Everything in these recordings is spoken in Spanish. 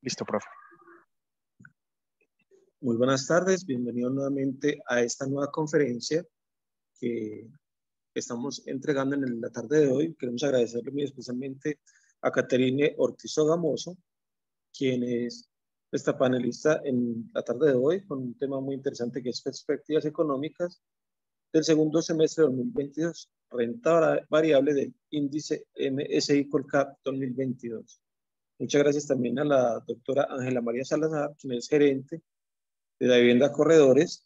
Listo, profe. Muy buenas tardes, bienvenidos nuevamente a esta nueva conferencia que estamos entregando en la tarde de hoy. Queremos agradecerle muy especialmente a Caterine Ortiz Gamoso, quien es esta panelista en la tarde de hoy con un tema muy interesante que es perspectivas económicas del segundo semestre de 2022, renta variable del índice MSI Colcap 2022. Muchas gracias también a la doctora Ángela María Salazar, quien es gerente de la vivienda Corredores.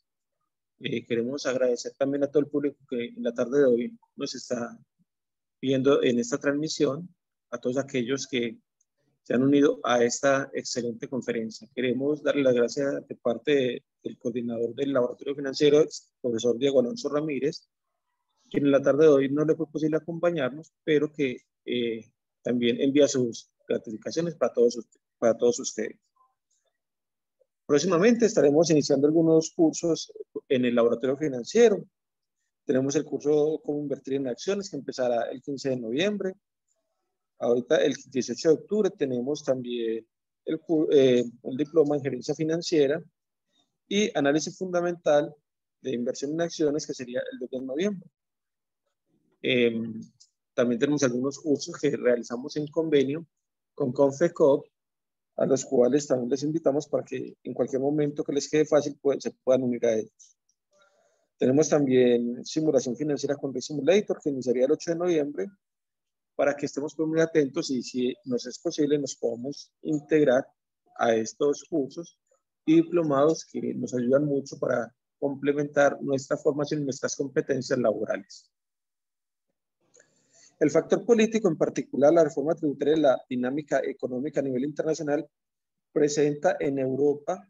Queremos agradecer también a todo el público que en la tarde de hoy nos está viendo en esta transmisión, a todos aquellos que se han unido a esta excelente conferencia. Queremos darle las gracias de parte del coordinador del laboratorio financiero, profesor Diego Alonso Ramírez, quien en la tarde de hoy no le fue posible acompañarnos, pero que también envía sus gratificaciones para todos ustedes. Próximamente estaremos iniciando algunos cursos en el laboratorio financiero. Tenemos el curso Cómo invertir en acciones, que empezará el 15 de noviembre. Ahorita, el 18 de octubre, tenemos también el diploma en gerencia financiera y análisis fundamental de inversión en acciones, que sería el 2 de noviembre. También tenemos algunos cursos que realizamos en convenio con Confecop, a los cuales también les invitamos para que en cualquier momento que les quede fácil se puedan unir a ellos. Tenemos también simulación financiera con Simulator, que iniciaría el 8 de noviembre, para que estemos muy atentos y si nos es posible nos podamos integrar a estos cursos y diplomados que nos ayudan mucho para complementar nuestra formación y nuestras competencias laborales. El factor político, en particular la reforma tributaria y la dinámica económica a nivel internacional, presenta en Europa,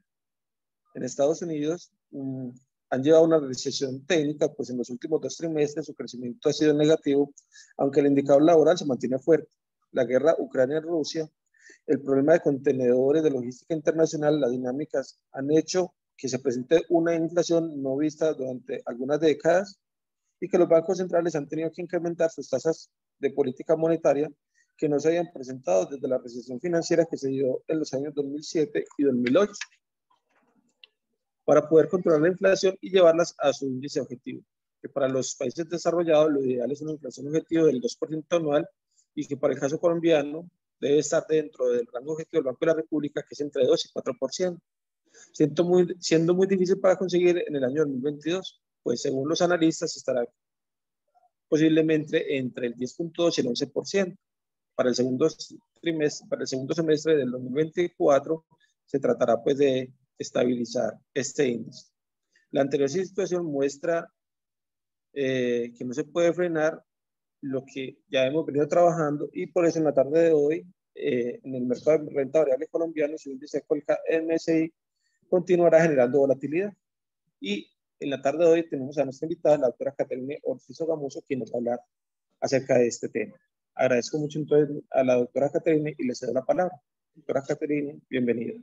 en Estados Unidos, han llevado a una recesión técnica, pues en los últimos 2 trimestres su crecimiento ha sido negativo, aunque el indicador laboral se mantiene fuerte. La guerra Ucrania-Rusia, el problema de contenedores, de logística internacional, las dinámicas han hecho que se presente una inflación no vista durante algunas décadas y que los bancos centrales han tenido que incrementar sus tasas de política monetaria que no se habían presentado desde la recesión financiera que se dio en los años 2007 y 2008, para poder controlar la inflación y llevarlas a su índice objetivo, que para los países desarrollados lo ideal es una inflación objetivo del 2% anual y que para el caso colombiano debe estar dentro del rango objetivo del Banco de la República, que es entre 2 y 4%, siendo muy difícil para conseguir en el año 2022, pues según los analistas estará posiblemente entre el 10.2 y el 11%. Para el segundo semestre del 2024 se tratará pues de estabilizar este índice. La anterior situación muestra que no se puede frenar lo que ya hemos venido trabajando y por eso en la tarde de hoy en el mercado de renta variable colombiano su índice Colca MSI continuará generando volatilidad. Y en la tarde de hoy tenemos a nuestra invitada, la doctora Caterine Ortiz Gamoso, quien nos va a hablar acerca de este tema. Agradezco mucho entonces a la doctora Caterine y le cedo la palabra. Doctora Caterine, bienvenida.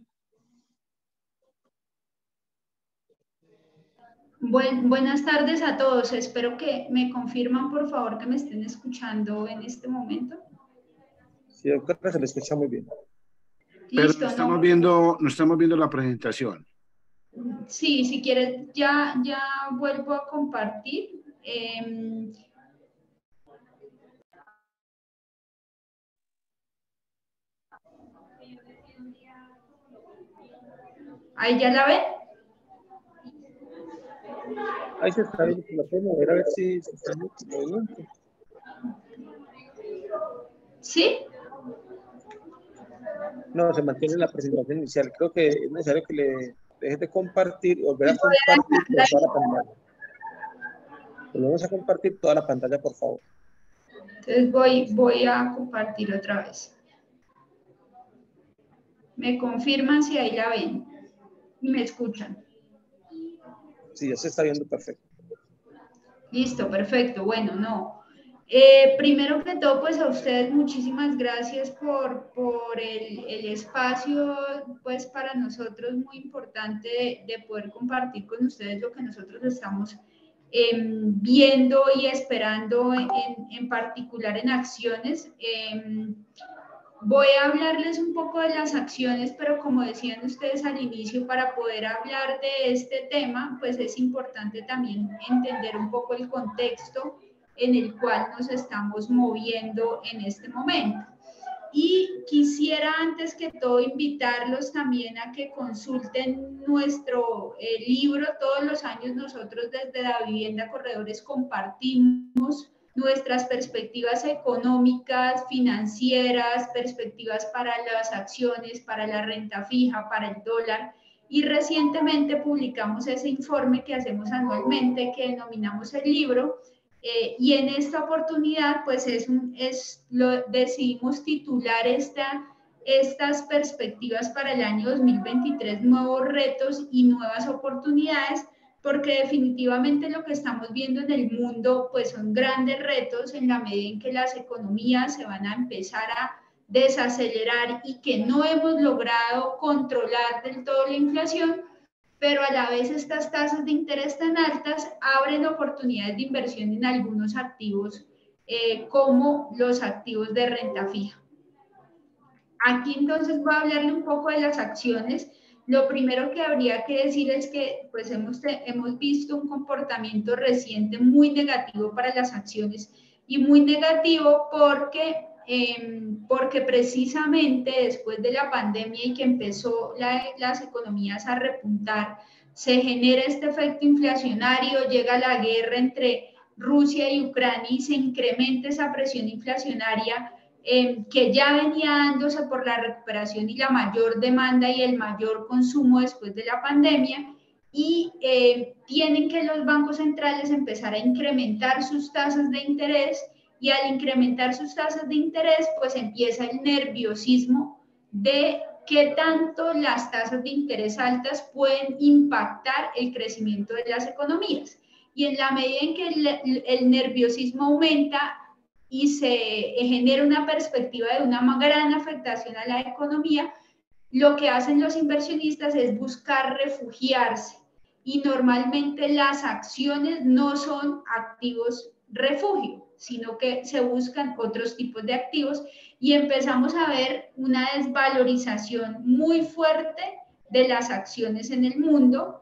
Buenas tardes a todos. Espero que me confirman, por favor, que me estén escuchando en este momento. Sí, doctora, se le escucha muy bien. Listo, pero no estamos viendo la presentación. Sí, si quieres, ya vuelvo a compartir. ¿Ahí ya la ven? Ahí se está viendo, la puedo mover a ver si se está moviendo. ¿Sí? No, se mantiene la presentación inicial. Creo que es necesario que le dejes de compartir, volver a compartir toda la pantalla. Volvemos a compartir toda la pantalla, por favor. Entonces voy a compartir otra vez. Me confirman si ahí la ven y me escuchan. Sí, ya se está viendo perfecto. Listo, perfecto. Bueno, no. Primero que todo, pues a ustedes muchísimas gracias por el espacio, pues para nosotros muy importante de poder compartir con ustedes lo que nosotros estamos viendo y esperando en particular en acciones. Voy a hablarles un poco de las acciones, pero como decían ustedes al inicio, para poder hablar de este tema, pues es importante también entender un poco el contexto en el cual nos estamos moviendo en este momento. Y quisiera antes que todo invitarlos también a que consulten nuestro libro. Todos los años nosotros desde La Vivienda Corredores compartimos nuestras perspectivas económicas, financieras, perspectivas para las acciones, para la renta fija, para el dólar. Y recientemente publicamos ese informe que hacemos anualmente, que denominamos el libro. Y en esta oportunidad, pues decidimos titular estas perspectivas para el año 2023, nuevos retos y nuevas oportunidades, porque definitivamente lo que estamos viendo en el mundo, pues son grandes retos en la medida en que las economías se van a empezar a desacelerar y que no hemos logrado controlar del todo la inflación, pero a la vez estas tasas de interés tan altas abren oportunidades de inversión en algunos activos, como los activos de renta fija. Aquí entonces voy a hablarle un poco de las acciones. Lo primero que habría que decir es que pues hemos visto un comportamiento reciente muy negativo para las acciones, y muy negativo porque precisamente después de la pandemia y que empezó las economías a repuntar, se genera este efecto inflacionario, llega la guerra entre Rusia y Ucrania y se incrementa esa presión inflacionaria, que ya venía dándose por la recuperación y la mayor demanda y el mayor consumo después de la pandemia, y tienen que los bancos centrales empezar a incrementar sus tasas de interés, y al incrementar sus tasas de interés, pues empieza el nerviosismo de qué tanto las tasas de interés altas pueden impactar el crecimiento de las economías. Y en la medida en que el nerviosismo aumenta y se genera una perspectiva de una gran afectación a la economía, lo que hacen los inversionistas es buscar refugiarse, y normalmente las acciones no son activos refugio, sino que se buscan otros tipos de activos, y empezamos a ver una desvalorización muy fuerte de las acciones en el mundo,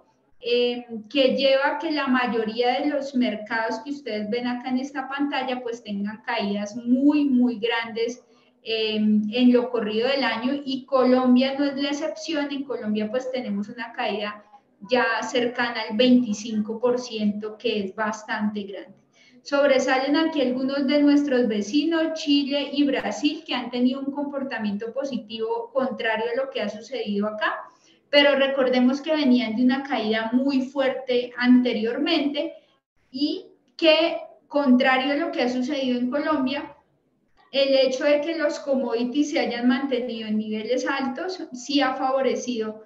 que lleva a que la mayoría de los mercados que ustedes ven acá en esta pantalla pues tengan caídas muy, muy grandes en lo corrido del año, y Colombia no es la excepción. En Colombia pues tenemos una caída ya cercana al 25%, que es bastante grande. Sobresalen aquí algunos de nuestros vecinos, Chile y Brasil, que han tenido un comportamiento positivo contrario a lo que ha sucedido acá, pero recordemos que venían de una caída muy fuerte anteriormente, y que, contrario a lo que ha sucedido en Colombia, el hecho de que los commodities se hayan mantenido en niveles altos sí ha favorecido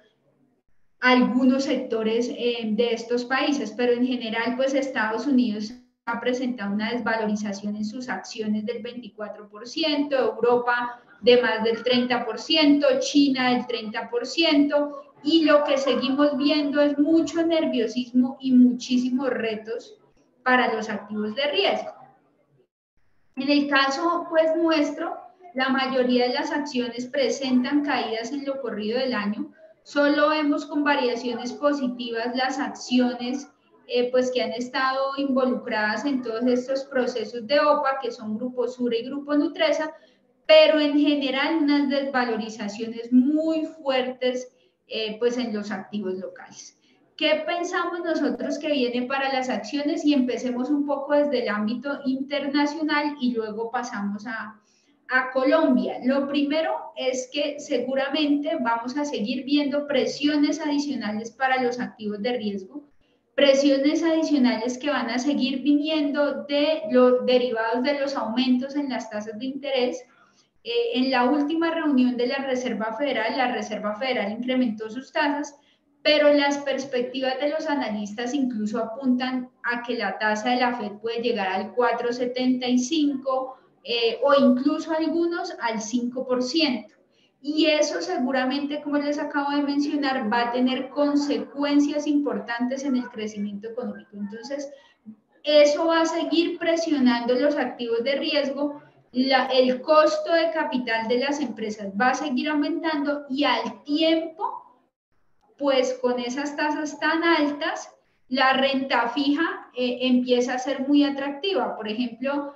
a algunos sectores de estos países, pero en general pues Estados Unidos ha presentado una desvalorización en sus acciones del 24%, Europa de más del 30%, China del 30%, y lo que seguimos viendo es mucho nerviosismo y muchísimos retos para los activos de riesgo. En el caso pues nuestro, la mayoría de las acciones presentan caídas en lo corrido del año. Solo vemos con variaciones positivas las acciones pues que han estado involucradas en todos estos procesos de OPA, que son Grupo Sura y Grupo Nutresa, pero en general unas desvalorizaciones muy fuertes pues en los activos locales. ¿Qué pensamos nosotros que viene para las acciones? Y empecemos un poco desde el ámbito internacional y luego pasamos a Colombia. Lo primero es que seguramente vamos a seguir viendo presiones adicionales para los activos de riesgo, presiones adicionales que van a seguir viniendo de los derivados de los aumentos en las tasas de interés. En la última reunión de la Reserva Federal incrementó sus tasas, pero las perspectivas de los analistas incluso apuntan a que la tasa de la FED puede llegar al 4,75, o incluso algunos al 5%. Y eso seguramente, como les acabo de mencionar, va a tener consecuencias importantes en el crecimiento económico. Entonces, eso va a seguir presionando los activos de riesgo. el costo de capital de las empresas va a seguir aumentando y al tiempo, pues con esas tasas tan altas, la renta fija empieza a ser muy atractiva. Por ejemplo,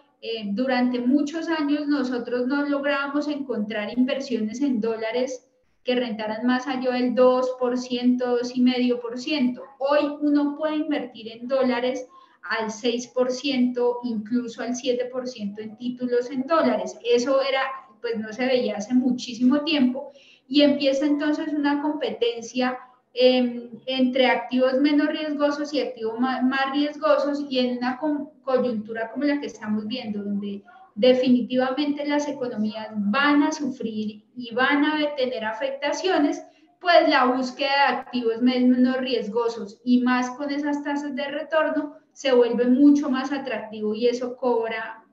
durante muchos años nosotros no lográbamos encontrar inversiones en dólares que rentaran más allá del 2%, 2,5%. Hoy uno puede invertir en dólares al 6%, incluso al 7% en títulos en dólares. Eso era, pues no se veía hace muchísimo tiempo y empieza entonces una competencia entre activos menos riesgosos y activos más riesgosos, y en una coyuntura como la que estamos viendo, donde definitivamente las economías van a sufrir y van a tener afectaciones, pues la búsqueda de activos menos riesgosos y más con esas tasas de retorno se vuelve mucho más atractivo, y eso cobra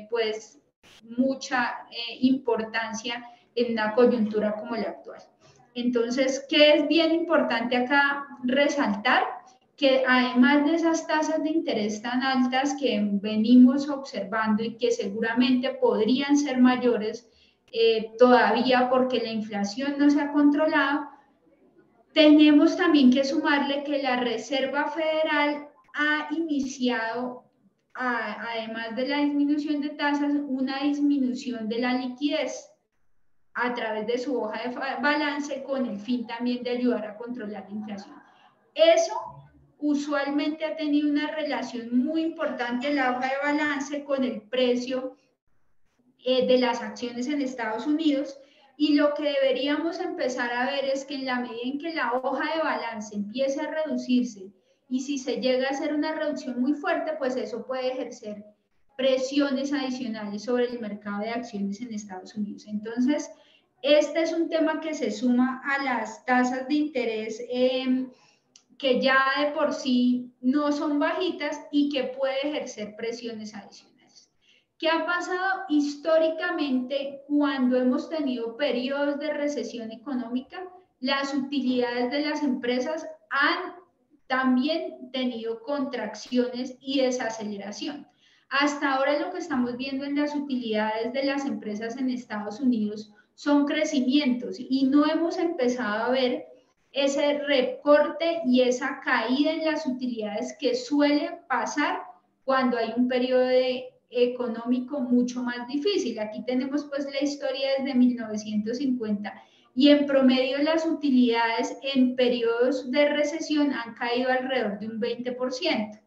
pues mucha importancia en una coyuntura como la actual. Entonces, ¿qué es bien importante acá resaltar? Que además de esas tasas de interés tan altas que venimos observando y que seguramente podrían ser mayores todavía porque la inflación no se ha controlado, tenemos también que sumarle que la Reserva Federal ha iniciado, además de la disminución de tasas, una disminución de la liquidez a través de su hoja de balance, con el fin también de ayudar a controlar la inflación. Eso usualmente ha tenido una relación muy importante en la hoja de balance con el precio de las acciones en Estados Unidos, y lo que deberíamos empezar a ver es que en la medida en que la hoja de balance empiece a reducirse, y si se llega a hacer una reducción muy fuerte, pues eso puede ejercer presiones adicionales sobre el mercado de acciones en Estados Unidos. Entonces, este es un tema que se suma a las tasas de interés que ya de por sí no son bajitas y que puede ejercer presiones adicionales. ¿Qué ha pasado históricamente cuando hemos tenido periodos de recesión económica? Las utilidades de las empresas han también tenido contracciones y desaceleración. Hasta ahora lo que estamos viendo en las utilidades de las empresas en Estados Unidos son crecimientos, y no hemos empezado a ver ese recorte y esa caída en las utilidades que suele pasar cuando hay un periodo económico mucho más difícil. Aquí tenemos pues la historia desde 1950, y en promedio las utilidades en periodos de recesión han caído alrededor de un 20%.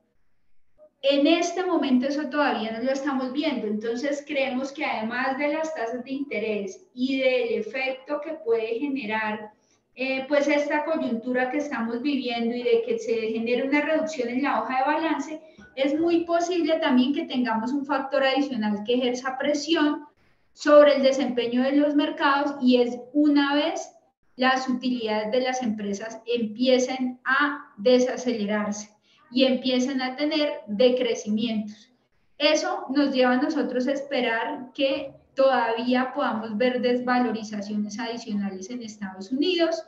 En este momento eso todavía no lo estamos viendo. Entonces creemos que además de las tasas de interés y del efecto que puede generar pues esta coyuntura que estamos viviendo, y de que se genere una reducción en la hoja de balance, es muy posible también que tengamos un factor adicional que ejerza presión sobre el desempeño de los mercados, y es una vez las utilidades de las empresas empiecen a desacelerarse y empiezan a tener decrecimientos. Eso nos lleva a nosotros a esperar que todavía podamos ver desvalorizaciones adicionales en Estados Unidos.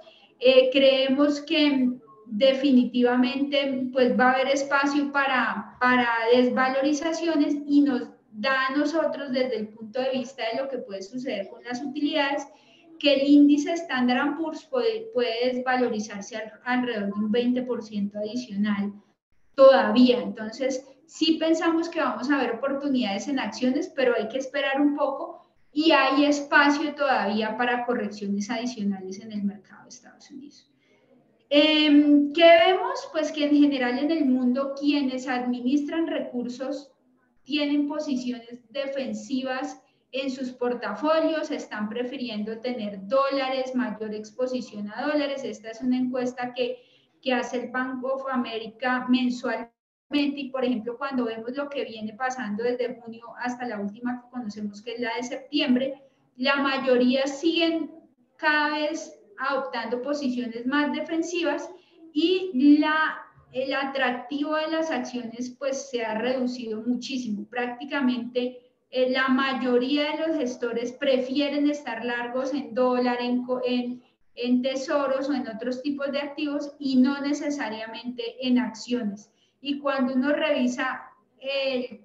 Creemos que definitivamente pues va a haber espacio para desvalorizaciones, y nos da a nosotros, desde el punto de vista de lo que puede suceder con las utilidades, que el índice Standard & Poor's puede desvalorizarse alrededor de un 20% adicional todavía. Entonces, sí pensamos que vamos a ver oportunidades en acciones, pero hay que esperar un poco, y hay espacio todavía para correcciones adicionales en el mercado de Estados Unidos. ¿Qué vemos? Pues que en general en el mundo quienes administran recursos tienen posiciones defensivas en sus portafolios, están prefiriendo tener dólares, mayor exposición a dólares. Esta es una encuesta que hace el Bank of America mensualmente, y por ejemplo cuando vemos lo que viene pasando desde junio hasta la última que conocemos, que es la de septiembre, la mayoría siguen cada vez adoptando posiciones más defensivas, y el atractivo de las acciones pues se ha reducido muchísimo. Prácticamente la mayoría de los gestores prefieren estar largos en dólar, en tesoros o en otros tipos de activos, y no necesariamente en acciones. Y cuando uno revisa el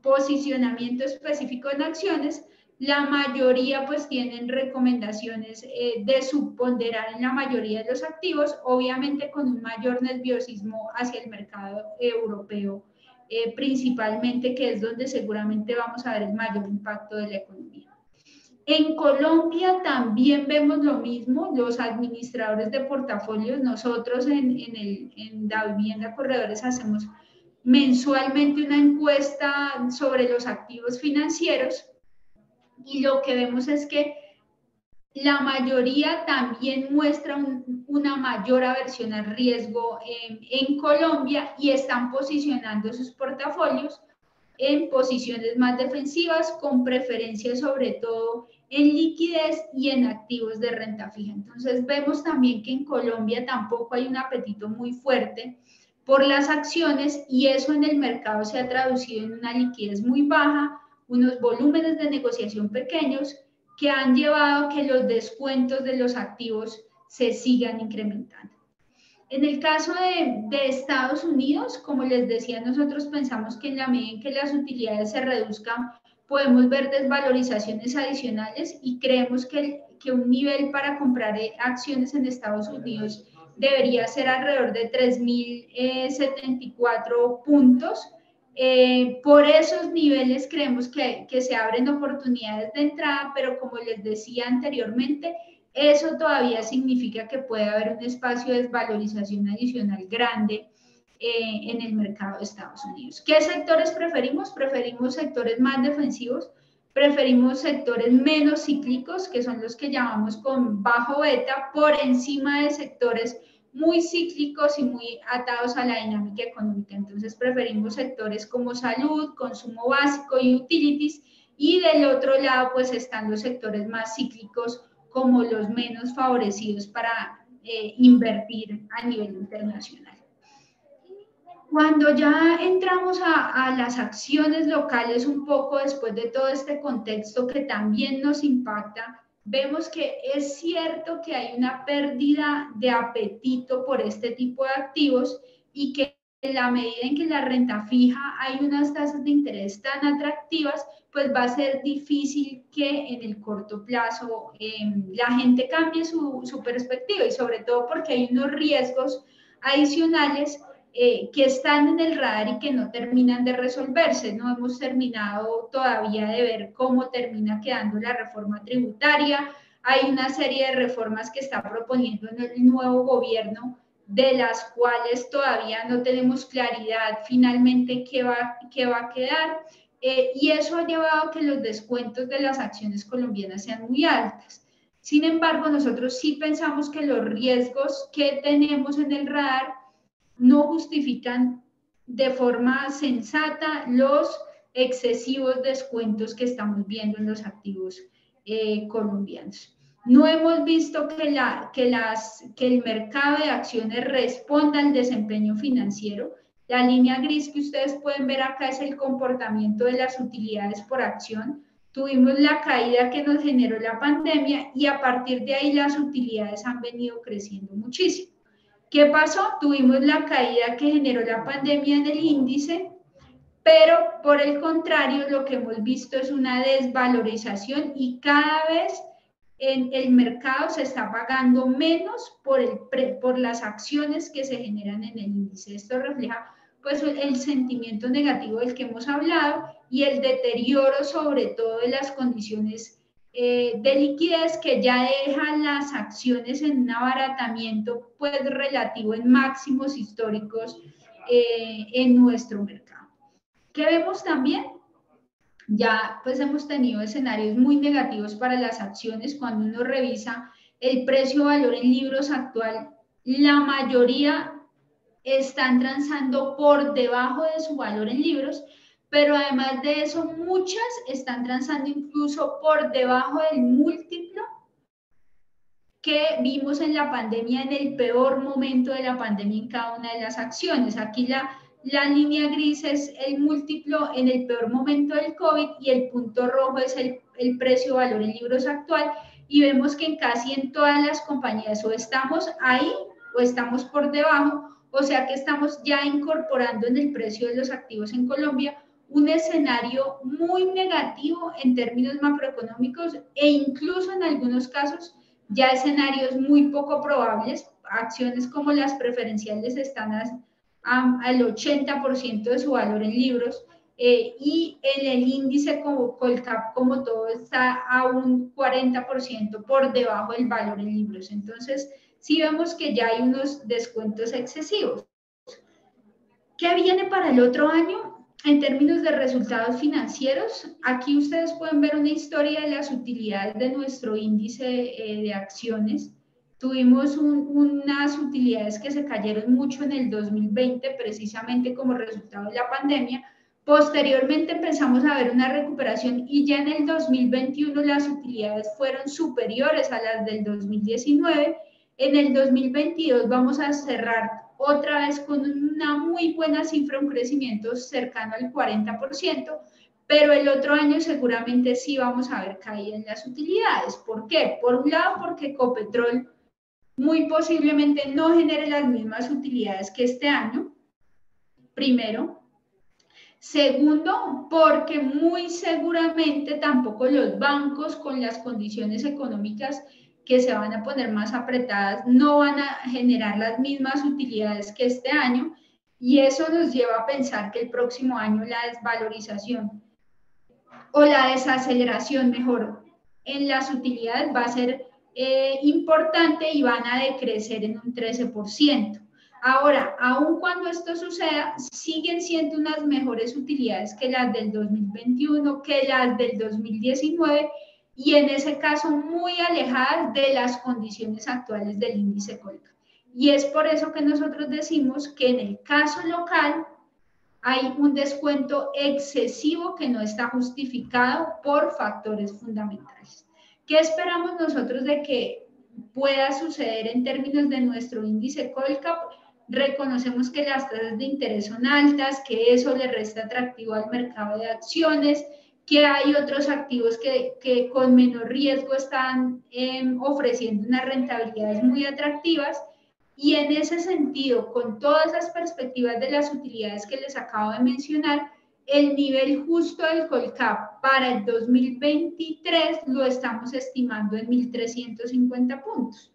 posicionamiento específico en acciones, La mayoría pues tienen recomendaciones de subponderar en la mayoría de los activos, obviamente con un mayor nerviosismo hacia el mercado europeo, principalmente, que es donde seguramente vamos a ver el mayor impacto de la economía. En Colombia también vemos lo mismo, los administradores de portafolios, nosotros en Da Vivienda Corredores hacemos mensualmente una encuesta sobre los activos financieros y lo que vemos es que la mayoría también muestra una mayor aversión al riesgo en Colombia y están posicionando sus portafolios en posiciones más defensivas, con preferencia sobre todo en liquidez y en activos de renta fija. Entonces vemos también que en Colombia tampoco hay un apetito muy fuerte por las acciones y eso en el mercado se ha traducido en una liquidez muy baja, unos volúmenes de negociación pequeños que han llevado a que los descuentos de los activos se sigan incrementando. En el caso de Estados Unidos, como les decía, nosotros pensamos que en la medida en que las utilidades se reduzcan, podemos ver desvalorizaciones adicionales y creemos que un nivel para comprar acciones en Estados Unidos debería ser alrededor de 3.074 puntos. Por esos niveles creemos que se abren oportunidades de entrada, pero como les decía anteriormente, eso todavía significa que puede haber un espacio de desvalorización adicional grande en el mercado de Estados Unidos. ¿Qué sectores preferimos? Preferimos sectores más defensivos, preferimos sectores menos cíclicos, que son los que llamamos con bajo beta, por encima de sectores muy cíclicos y muy atados a la dinámica económica. Entonces preferimos sectores como salud, consumo básico y utilities, y del otro lado pues están los sectores más cíclicos como los menos favorecidos para invertir a nivel internacional. Cuando ya entramos a las acciones locales un poco después de todo este contexto que también nos impacta, vemos que es cierto que hay una pérdida de apetito por este tipo de activos y que en la medida en que la renta fija hay unas tasas de interés tan atractivas, pues va a ser difícil que en el corto plazo la gente cambie su perspectiva y sobre todo porque hay unos riesgos adicionales que están en el radar y que no terminan de resolverse. No hemos terminado todavía de ver cómo termina quedando la reforma tributaria. Hay una serie de reformas que está proponiendo el nuevo gobierno, de las cuales todavía no tenemos claridad finalmente qué va a quedar. Y eso ha llevado a que los descuentos de las acciones colombianas sean muy altas. Sin embargo, nosotros sí pensamos que los riesgos que tenemos en el radar no justifican de forma sensata los excesivos descuentos que estamos viendo en los activos colombianos. No hemos visto que el mercado de acciones responda al desempeño financiero. La línea gris que ustedes pueden ver acá es el comportamiento de las utilidades por acción. Tuvimos la caída que nos generó la pandemia y a partir de ahí las utilidades han venido creciendo muchísimo. ¿Qué pasó? Tuvimos la caída que generó la pandemia en el índice, pero por el contrario lo que hemos visto es una desvalorización y cada vez en el mercado se está pagando menos por las acciones que se generan en el índice. Esto refleja pues el sentimiento negativo del que hemos hablado y el deterioro sobre todo de las condiciones de liquidez que ya dejan las acciones en un abaratamiento pues relativo en máximos históricos en nuestro mercado. ¿Qué vemos también? Ya pues hemos tenido escenarios muy negativos para las acciones. Cuando uno revisa el precio-valor en libros actual, la mayoría están transando por debajo de su valor en libros, pero además de eso, muchas están transando incluso por debajo del múltiplo que vimos en la pandemia, en el peor momento de la pandemia en cada una de las acciones. Aquí la línea gris es el múltiplo en el peor momento del COVID y el punto rojo es el precio-valor en libros actual, y vemos que casi en todas las compañías o estamos ahí o estamos por debajo, o sea que estamos ya incorporando en el precio de los activos en Colombia un escenario muy negativo en términos macroeconómicos e incluso en algunos casos ya escenarios muy poco probables. Acciones como las preferenciales están al 80% de su valor en libros, y en el índice como Colcap como todo está a un 40% por debajo del valor en libros. Entonces, sí vemos que ya hay unos descuentos excesivos. ¿Qué viene para el otro año en términos de resultados financieros? Aquí ustedes pueden ver una historia de las utilidades de nuestro índice de acciones. Tuvimos unas utilidades que se cayeron mucho en el 2020, precisamente como resultado de la pandemia. Posteriormente empezamos a ver una recuperación y ya en el 2021 las utilidades fueron superiores a las del 2019. En el 2022 vamos a cerrar otra vez con una muy buena cifra, un crecimiento cercano al 40%, pero el otro año seguramente sí vamos a ver caída en las utilidades. ¿Por qué? Por un lado, porque Ecopetrol muy posiblemente no genere las mismas utilidades que este año, primero. Segundo, porque muy seguramente tampoco los bancos con las condiciones económicas que se van a poner más apretadas no van a generar las mismas utilidades que este año, y eso nos lleva a pensar que el próximo año la desvalorización o la desaceleración, mejor, en las utilidades va a ser importante y van a decrecer en un 13%. Ahora, aun cuando esto suceda, siguen siendo unas mejores utilidades que las del 2021, que las del 2019, y en ese caso muy alejadas de las condiciones actuales del índice Colcap. Y es por eso que nosotros decimos que en el caso local hay un descuento excesivo que no está justificado por factores fundamentales. ¿Qué esperamos nosotros de que pueda suceder en términos de nuestro índice Colcap? Reconocemos que las tasas de interés son altas, que eso le resta atractivo al mercado de acciones, que hay otros activos que con menor riesgo están ofreciendo unas rentabilidades muy atractivas. Y en ese sentido, con todas las perspectivas de las utilidades que les acabo de mencionar, el nivel justo del Colcap para el 2023 lo estamos estimando en 1.350 puntos.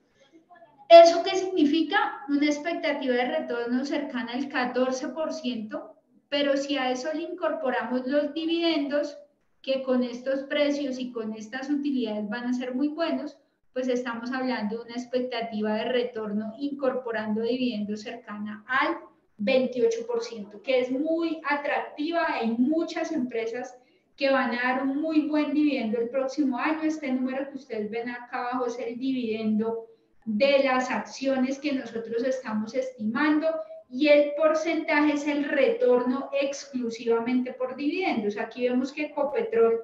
¿Eso qué significa? Una expectativa de retorno cercana al 14%, pero si a eso le incorporamos los dividendos, que con estos precios y con estas utilidades van a ser muy buenos, pues estamos hablando de una expectativa de retorno incorporando dividendos cercana al 28%, que es muy atractiva. Hay muchas empresas que van a dar un muy buen dividendo el próximo año. Este número que ustedes ven acá abajo es el dividendo de las acciones que nosotros estamos estimando, y el porcentaje es el retorno exclusivamente por dividendos. Aquí vemos que Ecopetrol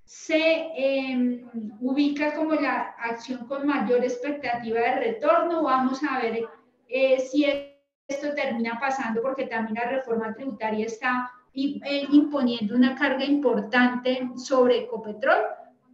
se ubica como la acción con mayor expectativa de retorno. Vamos a ver si esto termina pasando, porque también la reforma tributaria está imponiendo una carga importante sobre Ecopetrol,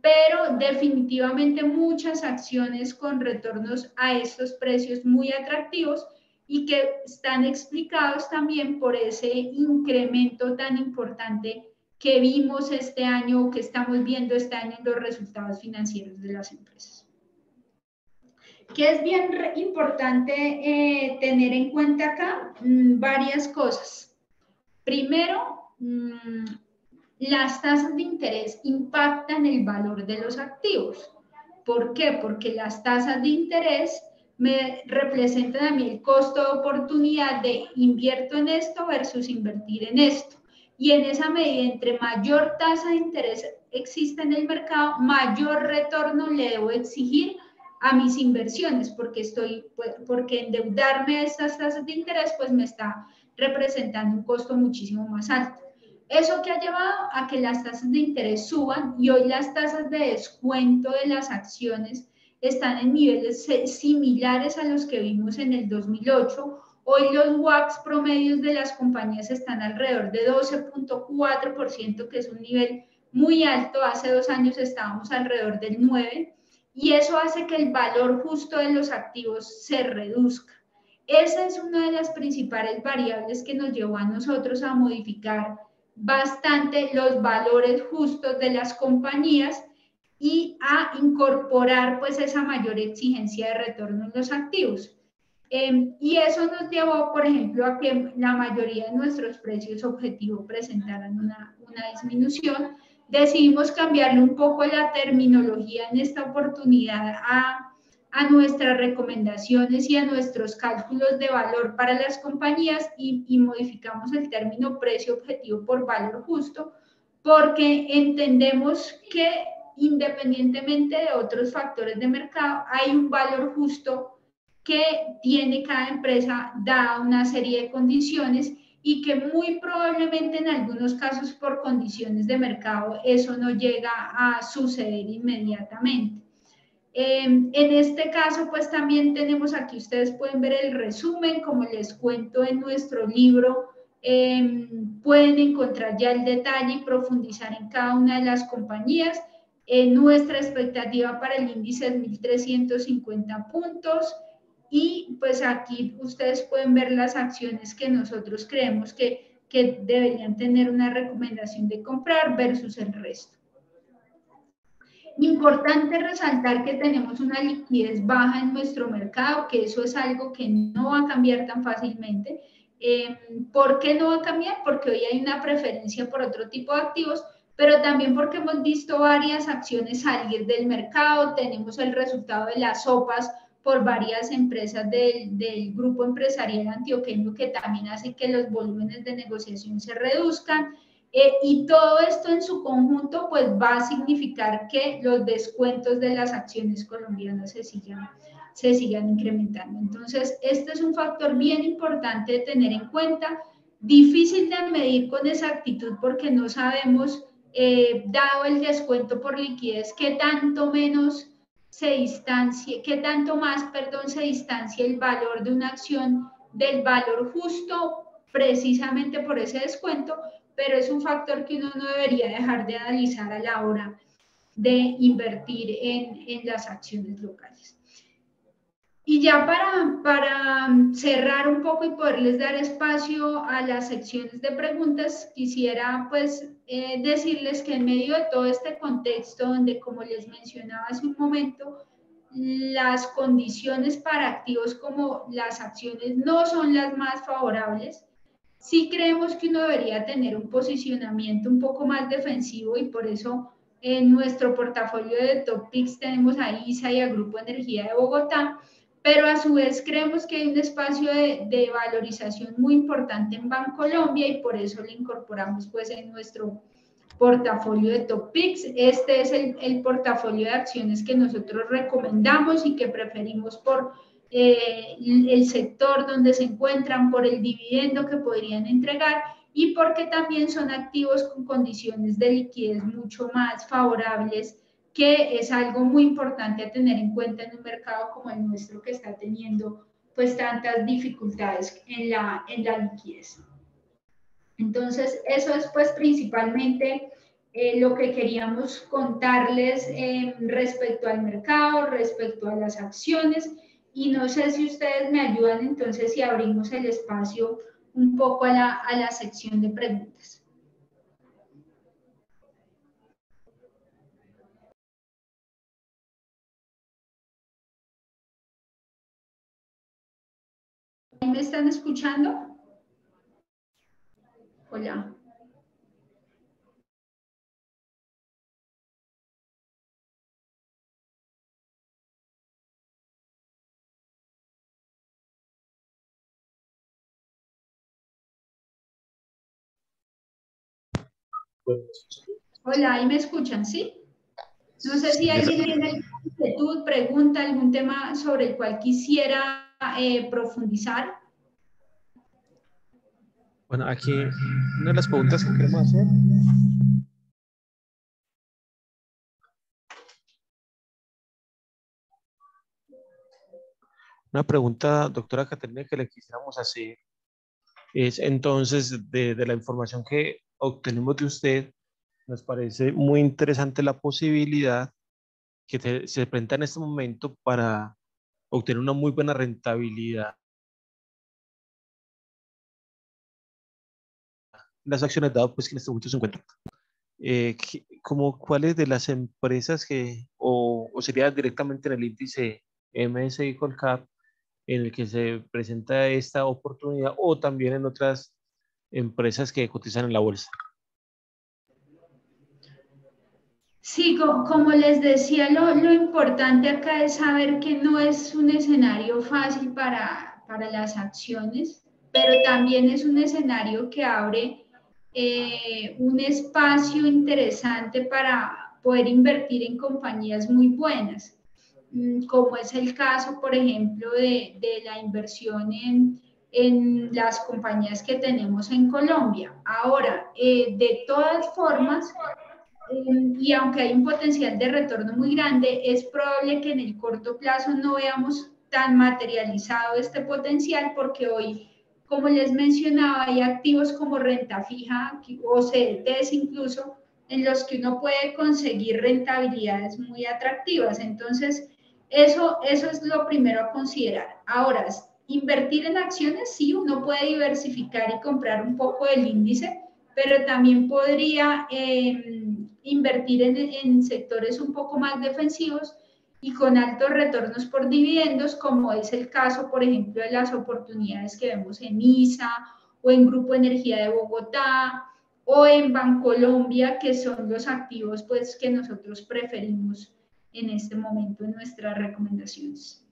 pero definitivamente muchas acciones con retornos a estos precios muy atractivos y que están explicados también por ese incremento tan importante que vimos este año o que estamos viendo este año en los resultados financieros de las empresas. ¿Qué es bien importante tener en cuenta acá? Varias cosas. Primero, las tasas de interés impactan el valor de los activos. ¿Por qué? Porque las tasas de interés me representan a mí el costo de oportunidad de invierto en esto versus invertir en esto. Y en esa medida, entre mayor tasa de interés existe en el mercado, mayor retorno le debo exigir a mis inversiones, porque endeudarme a estas tasas de interés pues me está representando un costo muchísimo más alto. Eso que ha llevado a que las tasas de interés suban, y hoy las tasas de descuento de las acciones están en niveles similares a los que vimos en el 2008. Hoy los WACC promedios de las compañías están alrededor de 12.4%, que es un nivel muy alto. Hace 2 años estábamos alrededor del 9%, y eso hace que el valor justo de los activos se reduzca. Esa es una de las principales variables que nos llevó a nosotros a modificar bastante los valores justos de las compañías y a incorporar pues esa mayor exigencia de retorno en los activos. Y eso nos llevó, por ejemplo, a que la mayoría de nuestros precios objetivo presentaran una disminución. Decidimos cambiarle un poco la terminología en esta oportunidad a nuestras recomendaciones y a nuestros cálculos de valor para las compañías y modificamos el término precio objetivo por valor justo, porque entendemos que independientemente de otros factores de mercado, hay un valor justo que tiene cada empresa dada una serie de condiciones y que muy probablemente en algunos casos por condiciones de mercado eso no llega a suceder inmediatamente. En este caso, pues también tenemos aquí, ustedes pueden ver el resumen, como les cuento en nuestro libro, pueden encontrar ya el detalle y profundizar en cada una de las compañías. Nuestra expectativa para el índice es 1.350 puntos. Y pues aquí ustedes pueden ver las acciones que nosotros creemos que deberían tener una recomendación de comprar versus el resto. Importante resaltar que tenemos una liquidez baja en nuestro mercado, que eso es algo que no va a cambiar tan fácilmente. ¿Por qué no va a cambiar? Porque hoy hay una preferencia por otro tipo de activos, pero también porque hemos visto varias acciones salir del mercado, tenemos el resultado de las sopas por varias empresas del grupo empresarial antioqueño que también hace que los volúmenes de negociación se reduzcan. Y todo esto en su conjunto pues va a significar que los descuentos de las acciones colombianas se sigan incrementando. Entonces, este es un factor bien importante de tener en cuenta, difícil de medir con exactitud porque no sabemos, dado el descuento por liquidez, qué tanto más, se distancia el valor de una acción del valor justo precisamente por ese descuento, pero es un factor que uno no debería dejar de analizar a la hora de invertir en las acciones locales. Y ya para cerrar un poco y poderles dar espacio a las secciones de preguntas, quisiera pues decirles que en medio de todo este contexto donde, como les mencionaba hace un momento, las condiciones para activos como las acciones no son las más favorables, sí creemos que uno debería tener un posicionamiento un poco más defensivo y por eso en nuestro portafolio de Top Picks tenemos a ISA y a Grupo Energía de Bogotá, pero a su vez creemos que hay un espacio de valorización muy importante en Bancolombia y por eso lo incorporamos pues en nuestro portafolio de Top Picks. Este es el portafolio de acciones que nosotros recomendamos y que preferimos por el sector donde se encuentran, por el dividendo que podrían entregar y porque también son activos con condiciones de liquidez mucho más favorables, que es algo muy importante a tener en cuenta en un mercado como el nuestro que está teniendo pues tantas dificultades en la liquidez. Entonces, eso es pues principalmente lo que queríamos contarles respecto al mercado, respecto a las acciones, y no sé si ustedes me ayudan entonces si abrimos el espacio un poco a la sección de preguntas. ¿Me están escuchando? Hola. Hola, ¿ahí me escuchan? ¿Sí? No sé si alguien tiene alguna inquietud, pregunta, algún tema sobre el cual quisiera profundizar. Bueno, aquí una de las preguntas que queremos hacer. Una pregunta, doctora Caterina, que le quisiéramos hacer es entonces de la información que obtenemos de usted, nos parece muy interesante la posibilidad que se presenta en este momento para obtener una muy buena rentabilidad las acciones, dado pues que en este momento se encuentran. Como cuáles de las empresas que, o sería directamente en el índice MSCI Colcap en el que se presenta esta oportunidad, o también en otras empresas que cotizan en la bolsa? Sí, como les decía, lo importante acá es saber que no es un escenario fácil para las acciones, pero también es un escenario que abre un espacio interesante para poder invertir en compañías muy buenas, como es el caso, por ejemplo, de la inversión en las compañías que tenemos en Colombia. Ahora, de todas formas, y aunque hay un potencial de retorno muy grande, es probable que en el corto plazo no veamos tan materializado este potencial porque hoy, como les mencionaba, hay activos como renta fija o CDTs incluso en los que uno puede conseguir rentabilidades muy atractivas. Entonces, eso es lo primero a considerar. Ahora, invertir en acciones, sí, uno puede diversificar y comprar un poco del índice, pero también podría invertir en sectores un poco más defensivos y con altos retornos por dividendos, como es el caso, por ejemplo, de las oportunidades que vemos en ISA o en Grupo Energía de Bogotá o en Bancolombia, que son los activos pues, que nosotros preferimos en este momento en nuestras recomendaciones.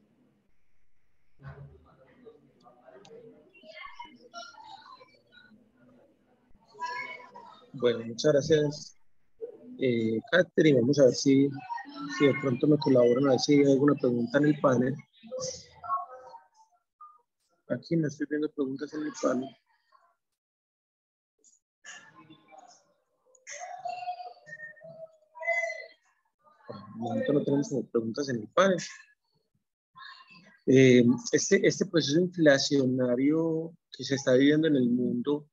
Bueno, muchas gracias, Catherine. Vamos a ver si de pronto me colaboran, a ver si hay alguna pregunta en el panel. Aquí no estoy viendo preguntas en el panel. Por el momento no tenemos como preguntas en el panel. Este proceso inflacionario que se está viviendo en el mundo,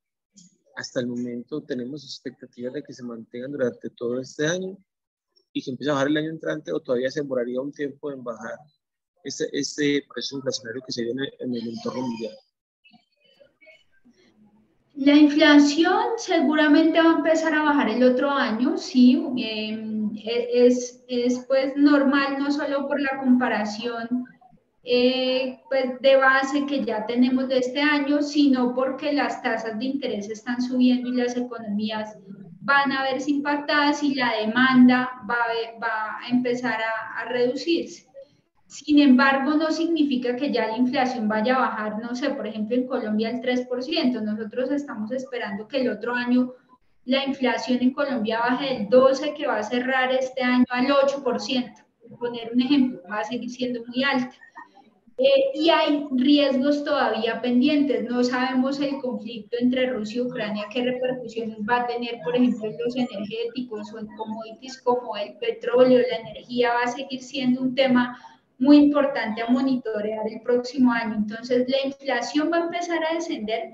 hasta el momento tenemos expectativas de que se mantengan durante todo este año y que empiece a bajar el año entrante, o todavía se demoraría un tiempo en bajar este proceso inflacionario que se viene en el entorno mundial. La inflación seguramente va a empezar a bajar el otro año, sí, es pues normal, no solo por la comparación pues de base que ya tenemos de este año, sino porque las tasas de interés están subiendo y las economías van a verse impactadas y la demanda va a empezar a reducirse. Sin embargo, no significa que ya la inflación vaya a bajar, no sé, por ejemplo, en Colombia el 3%. Nosotros estamos esperando que el otro año la inflación en Colombia baje del 12%, que va a cerrar este año al 8%. Por poner un ejemplo, va a seguir siendo muy alta. Y hay riesgos todavía pendientes. No sabemos el conflicto entre Rusia y Ucrania, qué repercusiones va a tener, por ejemplo, en los energéticos o en commodities como el petróleo, la energía, va a seguir siendo un tema muy importante a monitorear el próximo año. Entonces, la inflación va a empezar a descender,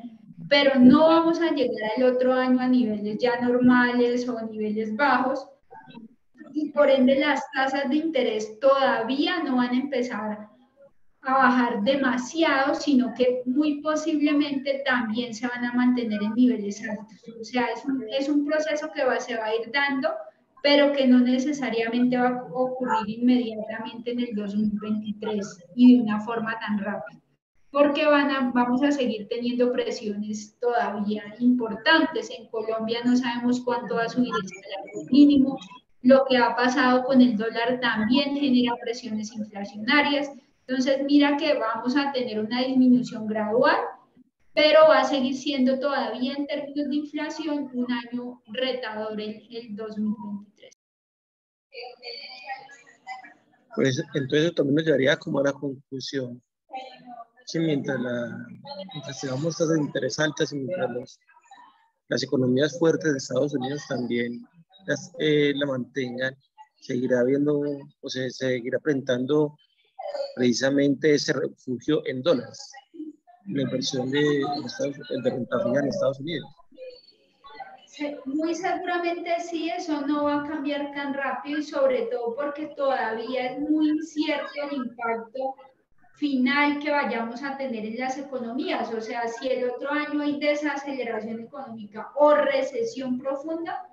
pero no vamos a llegar al otro año a niveles ya normales o a niveles bajos, y por ende las tasas de interés todavía no van a empezar a bajar demasiado, sino que muy posiblemente también se van a mantener en niveles altos. O sea, es un proceso que se va a ir dando, pero que no necesariamente va a ocurrir inmediatamente en el 2023 y de una forma tan rápida, porque vamos a seguir teniendo presiones todavía importantes. En Colombia no sabemos cuánto va a subir el salario mínimo. Lo que ha pasado con el dólar también genera presiones inflacionarias. Entonces, mira que vamos a tener una disminución gradual, pero va a seguir siendo todavía en términos de inflación un año retador el 2023. Pues entonces también nos llevaría como a la conclusión que mientras tengamos tasas de interés altas y mientras las economías fuertes de Estados Unidos también la mantengan, seguirá habiendo o se seguirá presentando precisamente ese refugio en dólares, la inversión de renta fija en Estados Unidos. Muy seguramente sí, eso no va a cambiar tan rápido y sobre todo porque todavía es muy incierto el impacto final que vayamos a tener en las economías. O sea, si el otro año hay desaceleración económica o recesión profunda,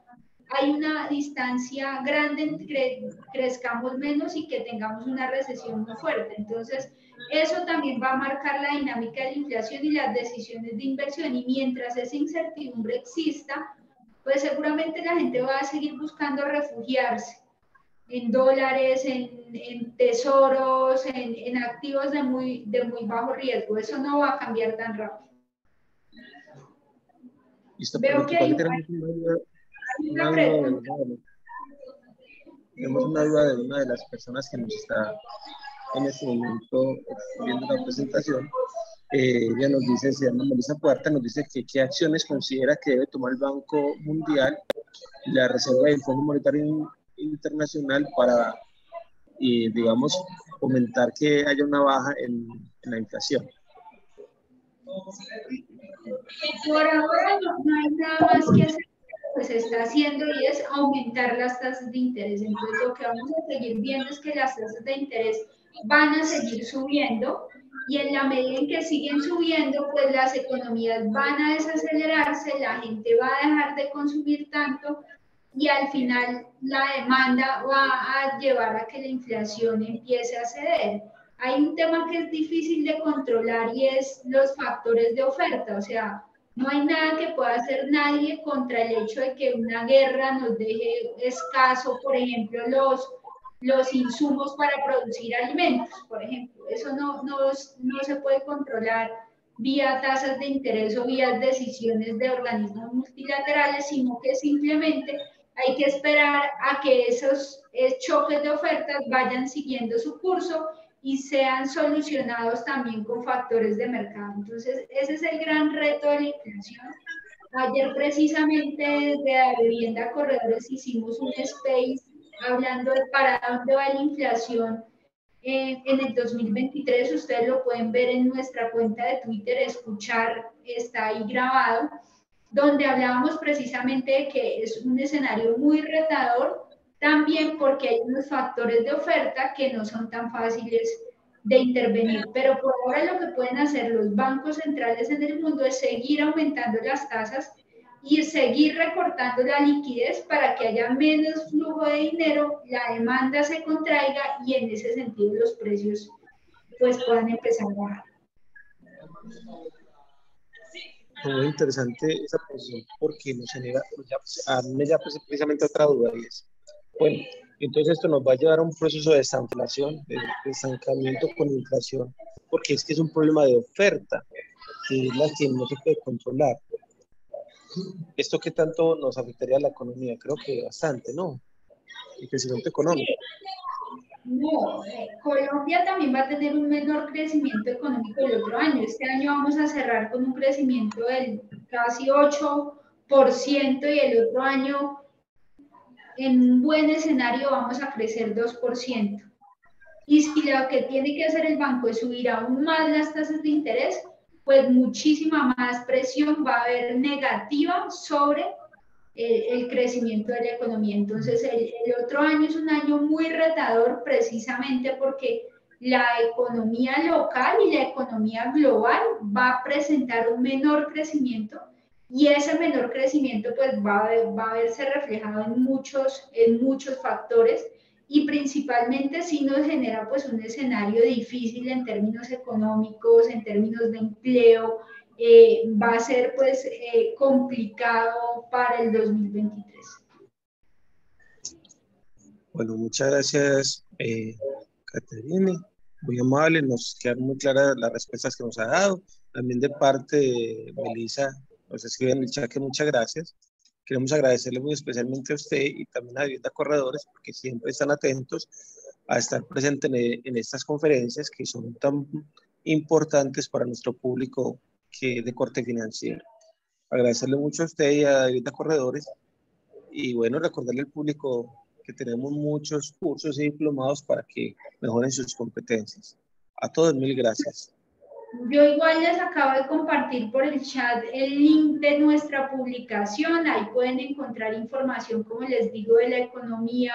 hay una distancia grande entre que crezcamos menos y que tengamos una recesión muy fuerte. Entonces, eso también va a marcar la dinámica de la inflación y las decisiones de inversión. Y mientras esa incertidumbre exista, pues seguramente la gente va a seguir buscando refugiarse en dólares, en tesoros, en activos de muy bajo riesgo. Eso no va a cambiar tan rápido. Listo, Veo que hay una duda tenemos una duda de una de las personas que nos está en este momento viendo la presentación. Ella nos dice, se llama Melissa Puerta, nos dice que qué acciones considera que debe tomar el Banco Mundial y la Reserva del Fondo Monetario Internacional para, digamos, fomentar que haya una baja en la inflación. Por ahora no hay nada más que hacer, pues se está haciendo, y es aumentar las tasas de interés. Entonces lo que vamos a seguir viendo es que las tasas de interés van a seguir subiendo, y en la medida en que siguen subiendo, pues las economías van a desacelerarse, la gente va a dejar de consumir tanto, y al final la demanda va a llevar a que la inflación empiece a ceder. Hay un tema que es difícil de controlar y es los factores de oferta. O sea, no hay nada que pueda hacer nadie contra el hecho de que una guerra nos deje escaso, por ejemplo, los insumos para producir alimentos, por ejemplo. Eso no se puede controlar vía tasas de interés o vía decisiones de organismos multilaterales, sino que simplemente hay que esperar a que esos choques de ofertas vayan siguiendo su curso y sean solucionados también con factores de mercado. Entonces, ese es el gran reto de la inflación. Ayer precisamente desde la Vivienda Corredores hicimos un space hablando de para dónde va la inflación en el 2023. Ustedes lo pueden ver en nuestra cuenta de Twitter, escuchar, está ahí grabado, donde hablábamos precisamente de que es un escenario muy retador, también porque hay unos factores de oferta que no son tan fáciles de intervenir. Pero por ahora lo que pueden hacer los bancos centrales en el mundo es seguir aumentando las tasas y seguir recortando la liquidez para que haya menos flujo de dinero, la demanda se contraiga y en ese sentido los precios pues puedan empezar a bajar. Muy interesante esa posición porque nos genera, a mí me da precisamente otra duda, y es, bueno, entonces esto nos va a llevar a un proceso de desinflación, de estancamiento con inflación, porque es que es un problema de oferta, que es la que no se puede controlar. ¿Esto qué tanto nos afectaría a la economía? Creo que bastante, ¿no? El crecimiento económico. No, Colombia también va a tener un menor crecimiento económico el otro año. Este año vamos a cerrar con un crecimiento del casi 8% y el otro año, en un buen escenario, vamos a crecer 2%. Y si lo que tiene que hacer el banco es subir aún más las tasas de interés, pues muchísima más presión va a haber negativa sobre el crecimiento de la economía. Entonces, el otro año es un año muy retador precisamente porque la economía local y la economía global va a presentar un menor crecimiento, y ese menor crecimiento pues va a verse reflejado en muchos factores, y principalmente si nos genera pues un escenario difícil en términos económicos, en términos de empleo. Va a ser pues complicado para el 2023. Bueno, muchas gracias, Caterine, muy amable, nos quedan muy claras las respuestas que nos ha dado. También de parte de Melissa, nos escribe en el chat que muchas gracias. Queremos agradecerle muy especialmente a usted y también a Vivienda Corredores, porque siempre están atentos a estar presentes en estas conferencias que son tan importantes para nuestro público que de corte financiero. Agradecerle mucho a usted y a Vivienda Corredores, y bueno, recordarle al público que tenemos muchos cursos y diplomados para que mejoren sus competencias. A todos, mil gracias. Yo igual les acabo de compartir por el chat el link de nuestra publicación. Ahí pueden encontrar información, como les digo, de la economía,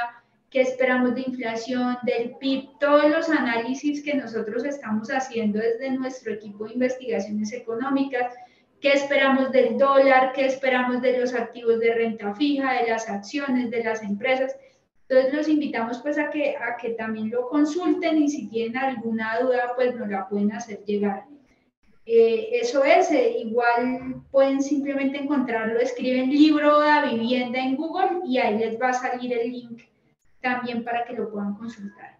qué esperamos de inflación, del PIB, todos los análisis que nosotros estamos haciendo desde nuestro equipo de investigaciones económicas, qué esperamos del dólar, qué esperamos de los activos de renta fija, de las acciones, de las empresas. Entonces los invitamos pues a que también lo consulten y si tienen alguna duda pues nos la pueden hacer llegar. Eso es, igual pueden simplemente encontrarlo, escriben libro de vivienda en Google y ahí les va a salir el link también para que lo puedan consultar.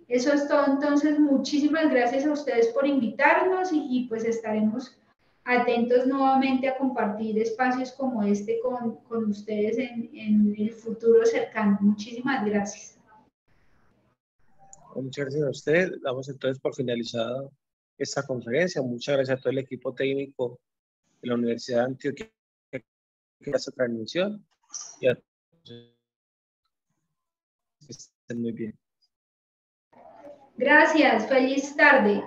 Eso es todo, entonces muchísimas gracias a ustedes por invitarnos y pues estaremos atentos nuevamente a compartir espacios como este con ustedes en el futuro cercano. Muchísimas gracias. Muchas gracias a usted. Damos entonces por finalizada esta conferencia. Muchas gracias a todo el equipo técnico de la Universidad de Antioquia que hace esta transmisión. Y a todos que estén muy bien. Gracias, feliz tarde.